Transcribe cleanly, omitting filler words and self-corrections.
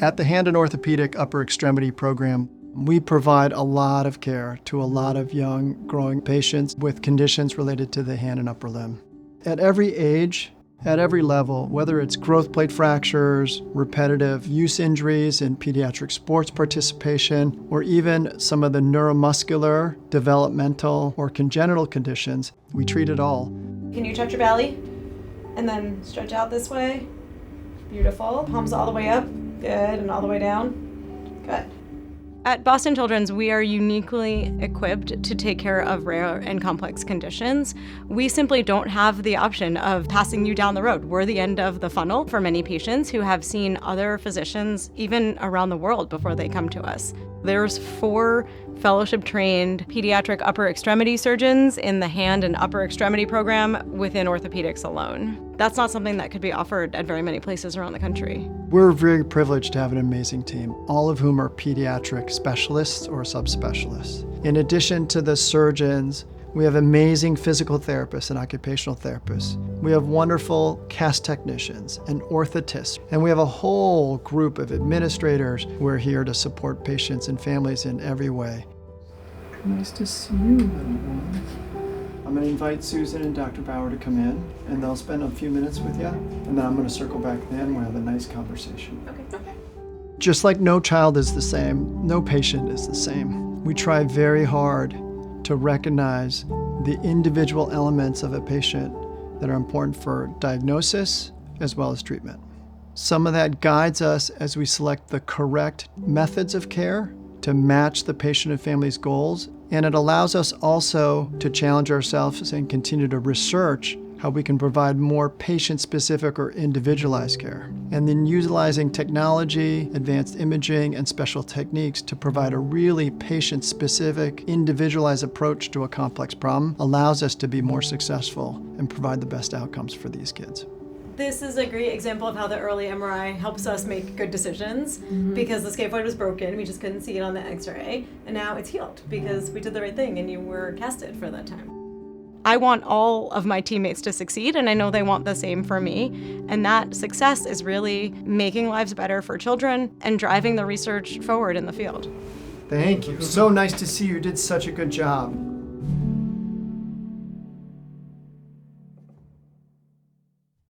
At the Hand and Orthopedic Upper Extremity program, we provide a lot of care to a lot of young, growing patients with conditions related to the hand and upper limb. At every age, at every level, whether it's growth plate fractures, repetitive use injuries in pediatric sports participation, or even some of the neuromuscular, developmental, or congenital conditions, we treat it all. Can you touch your belly? And then stretch out this way. Beautiful. Palms all the way up. Good. And all the way down. Good. At Boston Children's, we are uniquely equipped to take care of rare and complex conditions. We simply don't have the option of passing you down the road. We're the end of the funnel for many patients who have seen other physicians, even around the world, before they come to us. There's 4 fellowship-trained pediatric upper extremity surgeons in the hand and upper extremity program within orthopedics alone. That's not something that could be offered at very many places around the country. We're very privileged to have an amazing team, all of whom are pediatric specialists or subspecialists. In addition to the surgeons, we have amazing physical therapists and occupational therapists. We have wonderful cast technicians and orthotists. And we have a whole group of administrators who are here to support patients and families in every way. Nice to see you, little one. I'm going to invite Susan and Dr. Bauer to come in, and they'll spend a few minutes with you. And then I'm going to circle back then. We'll have a nice conversation. Okay. Just like no child is the same, no patient is the same. We try very hard to recognize the individual elements of a patient that are important for diagnosis as well as treatment. Some of that guides us as we select the correct methods of care to match the patient and family's goals, and it allows us also to challenge ourselves and continue to research how we can provide more patient-specific or individualized care. And then utilizing technology, advanced imaging, and special techniques to provide a really patient-specific, individualized approach to a complex problem allows us to be more successful and provide the best outcomes for these kids. This is a great example of how the early MRI helps us make good decisions because the scaphoid was broken, we just couldn't see it on the x-ray, and now it's healed because we did the right thing and you were casted for that time. I want all of my teammates to succeed, and I know they want the same for me. And that success is really making lives better for children and driving the research forward in the field. Thank you. So nice to see you. You did such a good job.